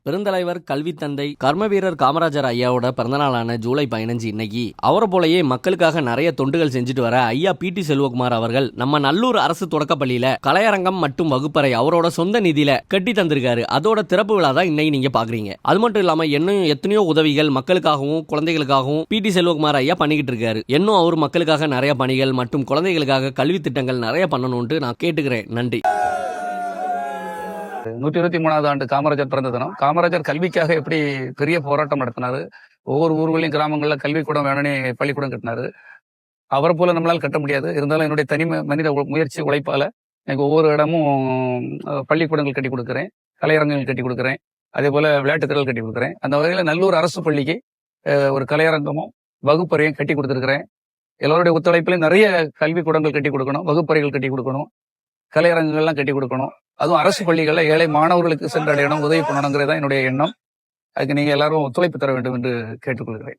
பெருந்தலைவர் கல்வி தந்தை கர்மவீரர் காமராஜர் ஐயாவோட பிறந்தநாளான ஜூலை 15 இன்னைக்கு. அவரை போலயே மக்களுக்காக நிறைய தொண்டுகள் செஞ்சுட்டு வர ஐயா பி.டி. செல்வகுமார் அவர்கள் நம்ம நல்லூர் அரசு தொடக்கப்பள்ளியில கலையரங்கம் மற்றும் வகுப்பறை அவரோட சொந்த நிதியில கட்டி தந்திருக்காரு. அதோட திறப்பு விழா தான் இன்னைக்கு நீங்க பாக்குறீங்க. அது மட்டும் இல்லாம இன்னும் எத்தனையோ உதவிகள் மக்களுக்காகவும் குழந்தைகளுக்காகவும் பி.டி. செல்வகுமார் ஐயா பண்ணிக்கிட்டு இருக்காரு. இன்னும் அவர் மக்களுக்காக நிறைய பணிகள் மற்றும் குழந்தைகளுக்காக கல்வி திட்டங்கள் நிறைய பண்ணணும்னு நான் கேட்டுக்கிறேன். நன்றி. 123வது ஆண்டு காமராஜர் பிறந்த தினம். காமராஜர் கல்விக்காக எப்படி பெரிய போராட்டம் நடத்தினாரு, ஒவ்வொரு ஊர்களையும் கிராமங்களில் கல்விக்கூடம் வேணும்னே பள்ளிக்கூடம் கட்டினாரு. அவரை போல நம்மளால் கட்ட முடியாது. இருந்தாலும் என்னுடைய தனி மனித முயற்சி உழைப்பால எனக்கு ஒவ்வொரு இடமும் பள்ளிக்கூடங்கள் கட்டி கொடுக்குறேன், கலையரங்கங்கள் கட்டி கொடுக்குறேன், அதே போல விளையாட்டு திடல் கட்டி கொடுக்குறேன். அந்த வகையில் நல்லூர் அரசு பள்ளிக்கு ஒரு கலையரங்கமும் வகுப்பறையும் கட்டி கொடுத்துருக்கிறேன். எல்லோருடைய ஒத்துழைப்பிலையும் நிறைய கல்விக்கூடங்கள் கட்டி கொடுக்கணும், வகுப்பறைகள் கட்டி கொடுக்கணும், கலையரங்குகள்லாம் கட்டி கொடுக்கணும். அதுவும் அரசு பள்ளிகளில் ஏழை மாணவர்களுக்கு சென்றடையணும், உதவி பண்ணணுங்கிறதான் என்னுடைய எண்ணம். அதுக்கு நீங்க எல்லாரும் ஒத்துழைப்பு தர வேண்டும் என்று கேட்டுக்கொள்கிறேன்.